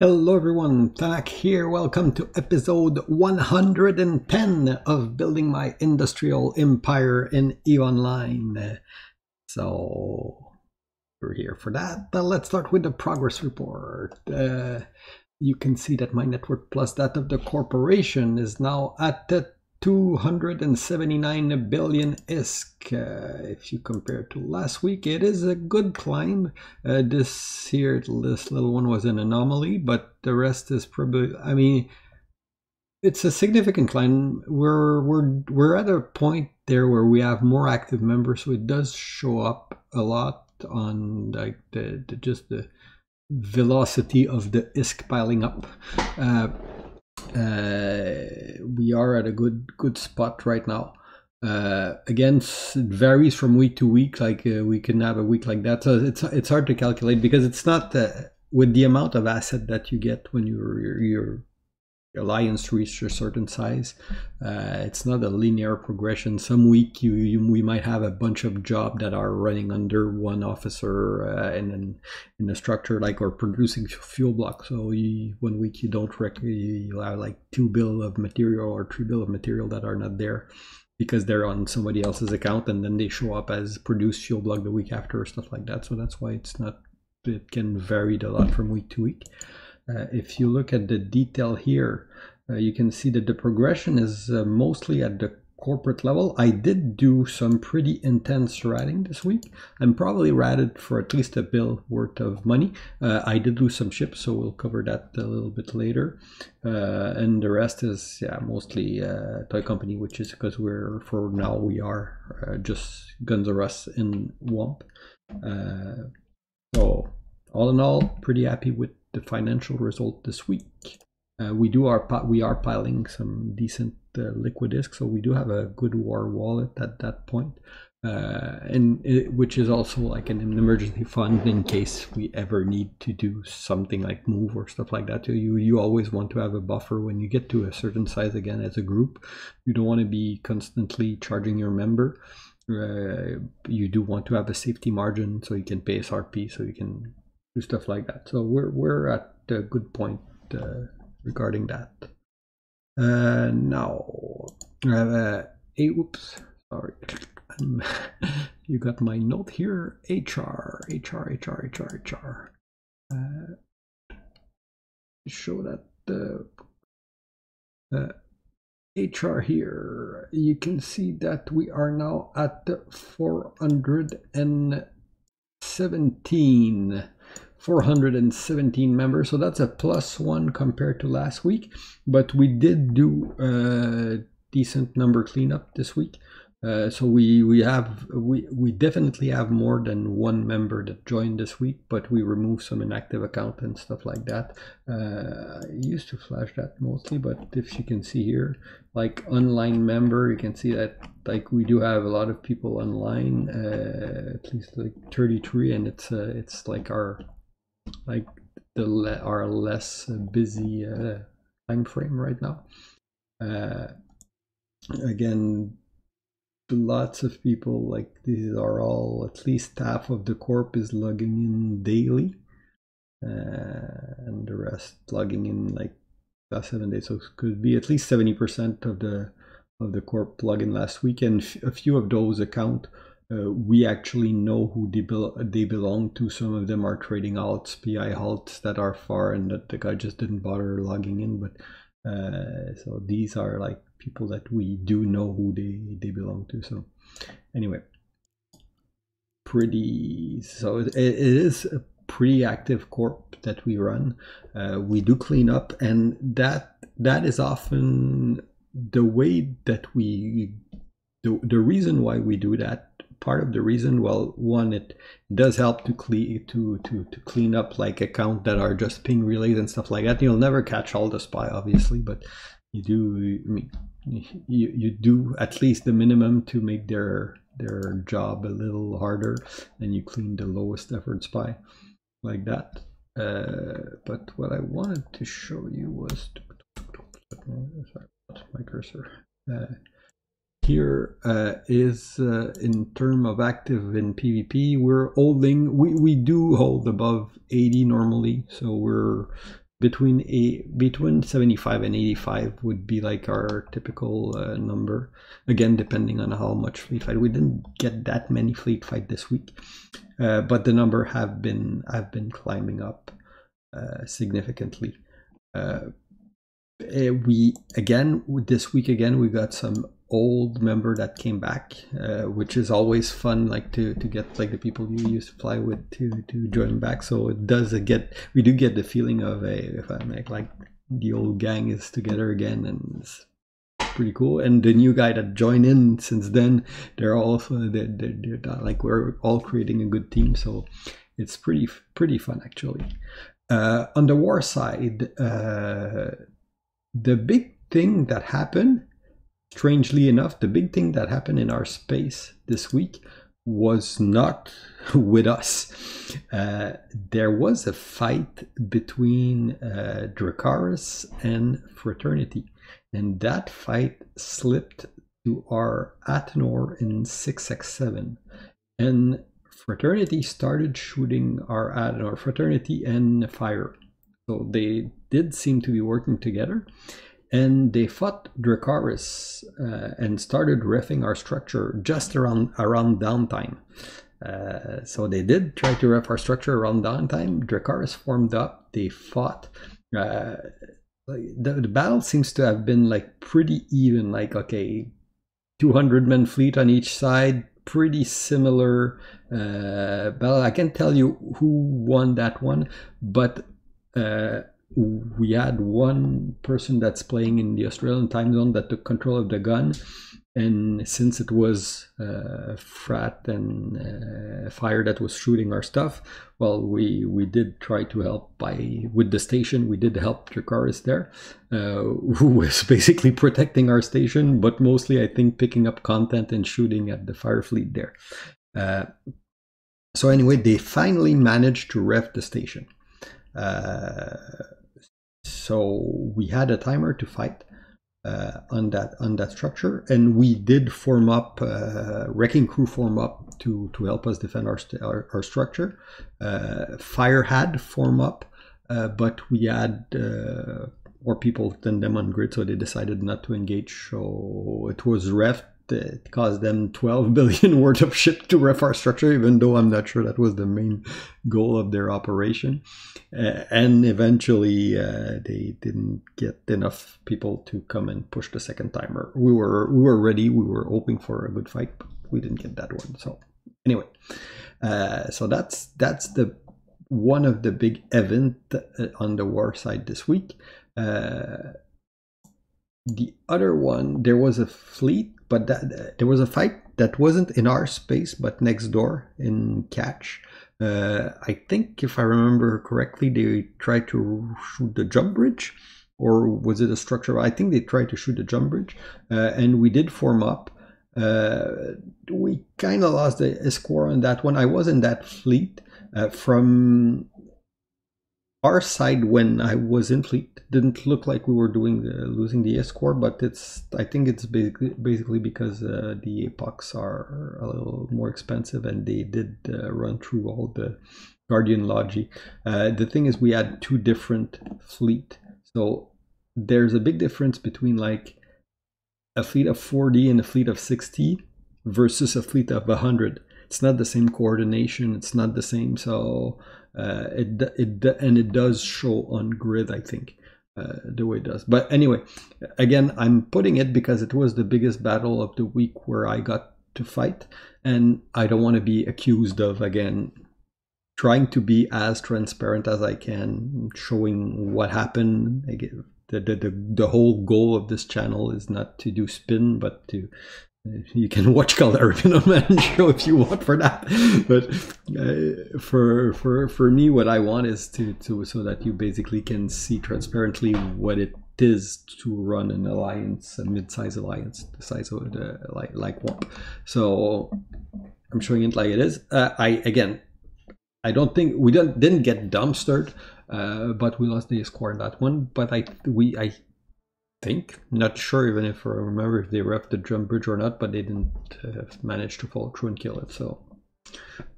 Hello everyone, Tanak here. Welcome to episode 110 of Building My Industrial Empire in E-Online. So we're here for that. Let's start with the progress report. You can see that my network plus that of the corporation is now at the 279 billion ISK. If you compare to last week, it is a good climb. This little one was an anomaly, but the rest is probably, I mean, it's a significant climb. We're at a point there where we have more active members, so it does show up a lot on like just the velocity of the ISK piling up. We are at a good spot right now. Again, it varies from week to week. Like we can have a week like that, so it's hard to calculate because it's not with the amount of asset that you get when your alliance reaches a certain size. It's not a linear progression. Some week we might have a bunch of jobs that are running under one officer in a structure, like, or producing fuel blocks. So one week you don't you'll have like 2 bill of material or 3 bill of material that are not there because they're on somebody else's account, and then they show up as produced fuel block the week after or stuff like that. So that's why it can vary a lot from week to week. If you look at the detail here, you can see that the progression is mostly at the corporate level. I did do some pretty intense ratting this week. I'm probably ratted for at least a bill worth of money. I did lose some ships, so we'll cover that a little bit later. And the rest is mostly toy company, which is because for now we are just Guns R Us in WOMP. So all in all, pretty happy with the financial result this week. We are piling some decent liquid ISK, so we do have a good war wallet at that point, which is also like an emergency fund in case we ever need to do something like move or stuff like that. So you always want to have a buffer when you get to a certain size again as a group. You don't want to be constantly charging your member. You do want to have a safety margin so you can pay SRP, so you can do stuff like that. So we're at a good point regarding that. Now, oops, sorry. You got my note here. HR. Show that HR here. You can see that we are now at 417 members, so that's a +1 compared to last week, but we did do a decent number cleanup this week. So we definitely have more than one member that joined this week, but we removed some inactive account and stuff like that. I used to flash that mostly, but if you can see here, like online member, you can see that like we do have a lot of people online, at least like 33, and it's like our less busy time frame right now. Again, lots of people, like these are all, at least half of the corp is logging in daily, and the rest logging in like last 7 days. So it could be at least 70% of the corp login last week, and a few of those account we actually know who they belong to. Some of them are trading alts, PI alts that are far, and that the guy just didn't bother logging in. But so these are like people that we do know who they belong to. So anyway, so it is a pretty active corp that we run. We do clean up, and that is often the way that the reason why we do that. Part of the reason, well, one, it does help to clean up like accounts that are just ping relays and stuff like that. You'll never catch all the spy, obviously, but you do. I mean, you do at least the minimum to make their job a little harder, and you clean the lowest effort spy like that. But what I wanted to show you was, sorry, my cursor. Here is in terms of active in PvP, we're holding, we do hold above 80 normally, so we're between 75 and 85 would be like our typical number. Again, depending on how much fleet fight. We didn't get that many fleet fight this week, but the number have been climbing up significantly. We again this week we got some old member that came back, which is always fun, like to get like the people you used to fly with to join back. So it does we do get the feeling of if I'm like the old gang is together again, and it's pretty cool. And the new guy that joined in since then, they're like we're all creating a good team. So it's pretty fun actually. On the war side, the big thing that happened, strangely enough, the big thing that happened in our space this week was not with us. There was a fight between Dracarys and Fraternity, and that fight slipped to our Athanor in 6x7, and Fraternity started shooting our Athanor, Fraternity and Fire. So they did seem to be working together, and they fought Dracarys and started reffing our structure just around downtime. So they did try to ref our structure around downtime. Dracarys formed up, they fought. The battle seems to have been like pretty even, like, okay, 200 men fleet on each side, pretty similar battle. I can't tell you who won that one, but we had one person that's playing in the Australian time zone that took control of the gun, and since it was Frat and Fire that was shooting our stuff, well, we did try to help with the station. We did help Dracarys there, who was basically protecting our station, but mostly I think picking up content and shooting at the Fire fleet there. So anyway, they finally managed to ref the station. So we had a timer to fight on that structure, and we did form up, wrecking crew form up to help us defend our structure. Fire had form up, but we had more people than them on grid, so they decided not to engage. So it was ref. It caused them 12 billion worth of shit to ref our structure, even though I'm not sure that was the main goal of their operation. And eventually they didn't get enough people to come and push the second timer. We were ready. We were hoping for a good fight, but we didn't get that one. So anyway, so that's the one of the big event on the war side this week. The other one, there was a fleet, but there was a fight that wasn't in our space, but next door in Catch. I think, if I remember correctly, they tried to shoot the jump bridge, or was it a structure? I think they tried to shoot the jump bridge, and we did form up. We kind of lost a score on that one. I was in that fleet from our side when I was in fleet. Didn't look like we were losing the score, but I think it's basically because the epochs are a little more expensive, and they did run through all the Guardian Logi. The thing is, we had two different fleet, so there's a big difference between like a fleet of 40 and a fleet of 60 versus a fleet of 100. It's not the same coordination. It's not the same. So it does show on grid, I think, the way it does. But anyway, again, I'm putting it because it was the biggest battle of the week where I got to fight, and I don't want to be accused of, again, trying to be as transparent as I can, showing what happened. Again, the whole goal of this channel is not to do spin, but to you can watch Color Man show if you want for that. But for me, what I want is to so that you basically can see transparently what it is to run an alliance, a mid-size alliance, the size of the like WOMP. So I'm showing it like it is. I don't think we didn't get dumpstered, but we lost the score in that one. But I think, not sure even if I remember if they ref the jump bridge or not, but they didn't manage to follow through and kill it. So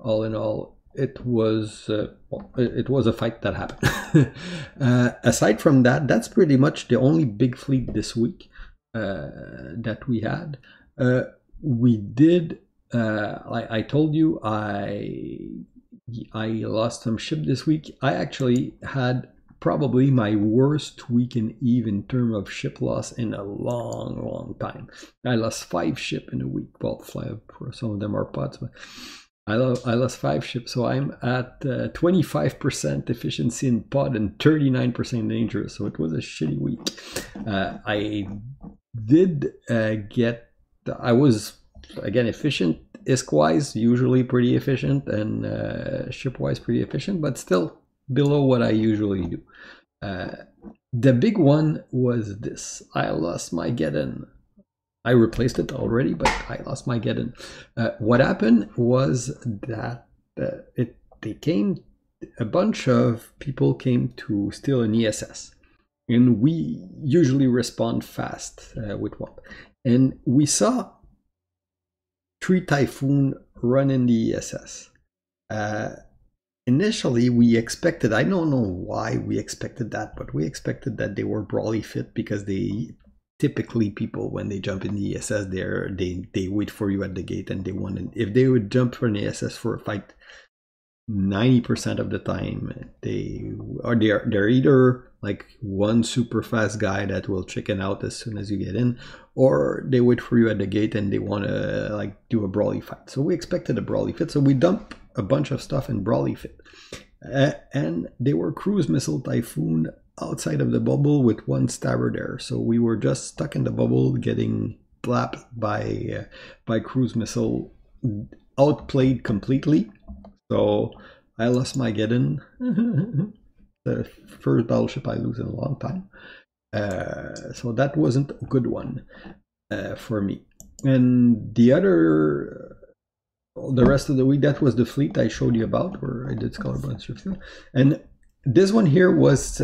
all in all, it was a fight that happened. Aside from that, that's pretty much the only big fleet this week that we had. We did, like I told you, I lost some ship this week. I actually had probably my worst week in Eve in terms of ship loss in a long time. I lost 5 ship in a week. Well, some of them are pots, but I lost 5 ships, so I'm at 25% efficiency in pod and 39% dangerous. So it was a shitty week. I did I was again efficient. ISK-wise, usually pretty efficient, and ship-wise pretty efficient, but still below what I usually do. The big one was this. I lost my get-in. I replaced it already, but I lost my get-in. What happened was that a bunch of people came to steal an ESS, and we usually respond fast with WOMP. And we saw 3 Typhoon run in the ESS. Initially, we expected, I don't know why we expected that, but we expected that they were brawly fit, because typically people, when they jump in the ESS, they wait for you at the gate, and if they would jump for an ESS for a fight, 90% of the time they're either like one super fast guy that will chicken out as soon as you get in, or they wait for you at the gate and they want to like do a brawly fight. So we expected a brawly fit, so we dumped a bunch of stuff in brawly fit, and they were cruise missile Typhoon outside of the bubble with 1 stabber there. So we were just stuck in the bubble getting blapped by cruise missile, outplayed completely. So I lost my get-in. The first battleship I lose in a long time. So that wasn't a good one for me. And the rest of the week, that was the fleet I showed you about, where I did Scholar bunch of stuff. And this one here was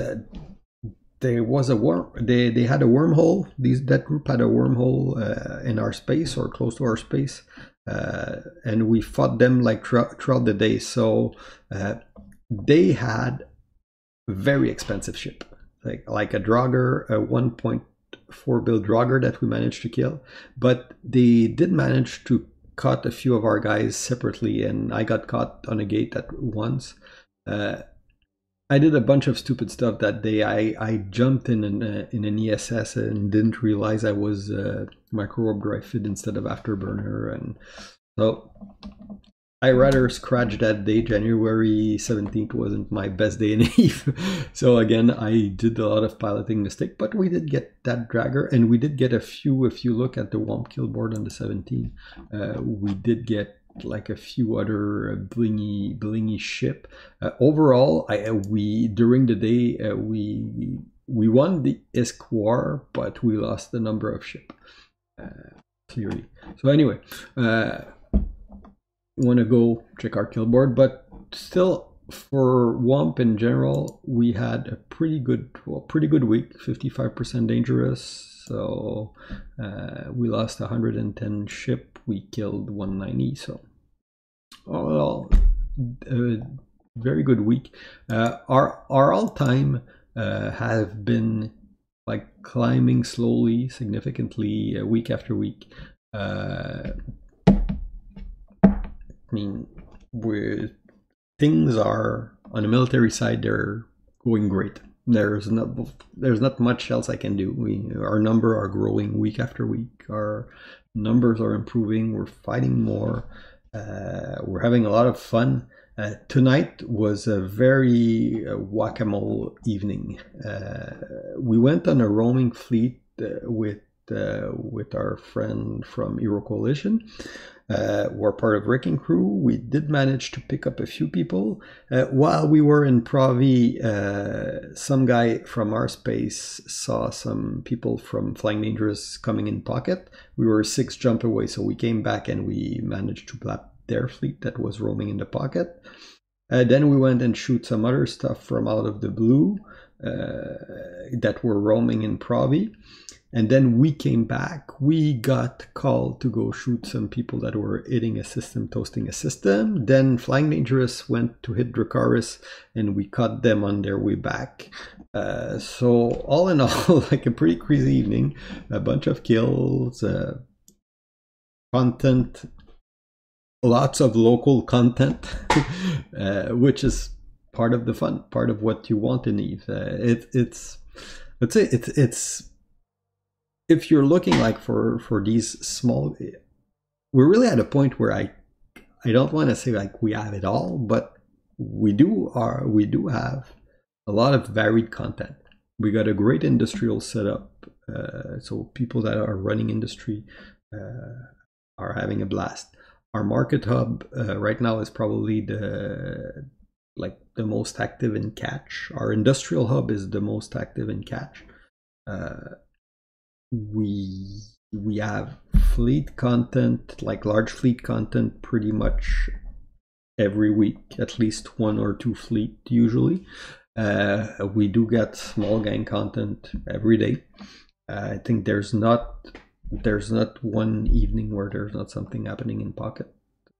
there was a worm. They had a wormhole. That group had a wormhole in our space, or close to our space. And we fought them like throughout the day. So they had very expensive ship, like a Draugr, a 1.4 build Draugr that we managed to kill. But they did manage to cut a few of our guys separately, and I got caught on a gate at once. I did a bunch of stupid stuff that day. I jumped in an ESS and didn't realize I was micro warp drive fit instead of afterburner, and so I rather scratched that day. January 17th wasn't my best day in Eve. So again, I did a lot of piloting mistake, but we did get that dragger, and we did get a few. If you look at the WOMP kill board on the 17th, we did get like a few other blingy ship. Overall, we during the day we won the ISK war, but we lost the number of ship clearly. So anyway, want to go check our kill board, but still for WOMP in general, we had a pretty good week. 55% dangerous. So we lost 110 ship. We killed 190. So all in all, very good week. Our all-time have been like climbing slowly, significantly, week after week. I mean, things are on the military side, they're going great. There's not much else I can do. Our numbers are growing week after week. Our numbers are improving. We're fighting more. We're having a lot of fun. Tonight was a very whack-a-mole evening. We went on a roaming fleet with our friend from Euro Coalition. We're part of Wrecking Crew. We did manage to pick up a few people. While we were in Provi, some guy from our space saw some people from Flying Dangerous coming in pocket. We were 6 jump away, so we came back and we managed to blap their fleet that was roaming in the pocket. Then we went and shoot some other stuff from out of the blue that were roaming in Provi. And then we came back. We got called to go shoot some people that were hitting a system, toasting a system. Then Flying Dangerous went to hit Dracarys, and we caught them on their way back. So all in all, like a pretty crazy evening. A bunch of kills, content, lots of local content, which is part of the fun, part of what you want in Eve. It's let's say it's if you're looking like for these small, we're really at a point where I don't want to say like we have it all, but we do have a lot of varied content. We got a great industrial setup, so people that are running industry are having a blast. Our market hub right now is probably the most active in catch. Our industrial hub is the most active in catch. We have fleet content, like large fleet content, pretty much every week, at least 1 or 2 fleet usually. We do get small gang content every day. I think there's not one evening where there's not something happening in Pocket.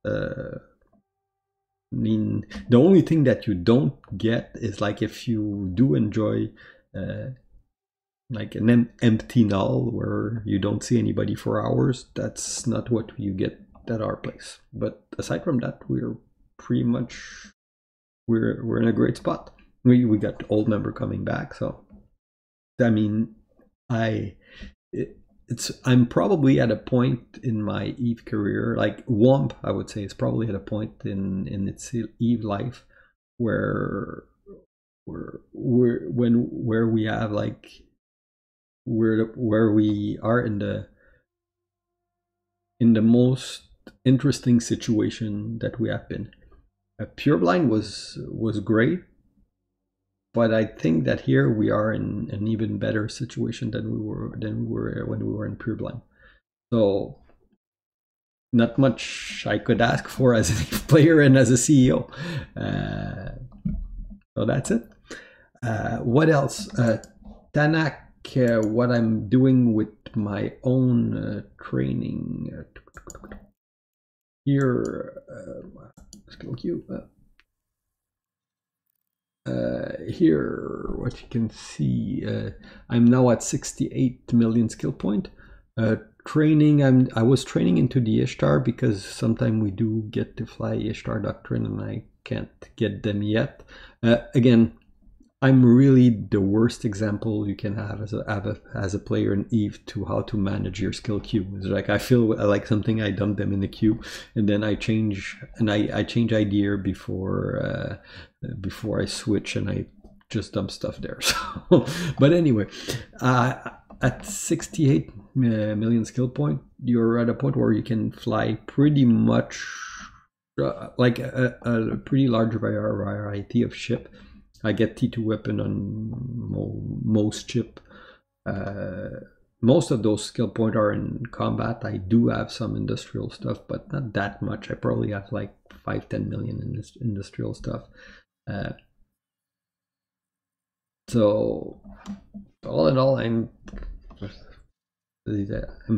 I mean, the only thing that you don't get is like if you do enjoy like an empty null where you don't see anybody for hours, that's not what you get at our place. But aside from that, we're pretty much we're in a great spot. We got old member coming back, so I mean, I'm probably at a point in my Eve career, like WOMP, I would say, is probably at a point in its Eve life where we have like where we are in the most interesting situation that we have been. Pureblind was great, but I think that here we are in an even better situation than we were when we were in Pureblind. So not much I could ask for as a player and as a CEO. So that's it. What else? Tanak, what I'm doing with my own training here. Skill queue. Here, what you can see, I'm now at 68 million skill point. Training, I was training into the Ishtar because sometimes we do get to fly Ishtar Doctrine and I can't get them yet. Again, I'm really the worst example you can have as a player in Eve to how to manage your skill queue. It's like I feel like something, I dump them in the queue and then I change idea before I switch and I just dump stuff there. So, but anyway, at 68 million skill point, you're at a point where you can fly pretty much like a pretty large variety of ship. I get T2 weapon on most ship. Most of those skill points are in combat. I do have some industrial stuff, but not that much. I probably have like 5-10 million in this industrial stuff. So all in all, I'm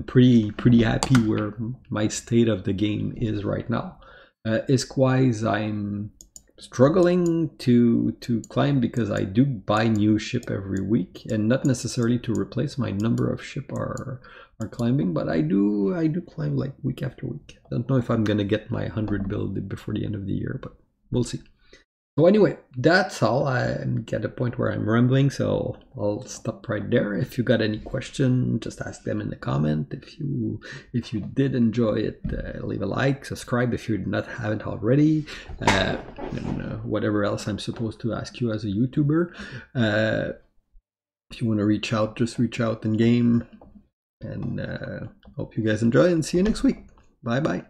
pretty happy where my state of the game is right now. Iskwise, I'm struggling to climb because I do buy new ship every week, and not necessarily to replace my number of ship are climbing, but I do climb like week after week. I don't know if I'm gonna get my 100 build before the end of the year, but we'll see. So anyway, that's all. I'm at a point where I'm rambling, so I'll stop right there. If you got any question, just ask them in the comment. If you did enjoy it, leave a like, subscribe if you haven't already, and whatever else I'm supposed to ask you as a YouTuber. If you want to reach out, just reach out in game. And hope you guys enjoy and see you next week. Bye bye.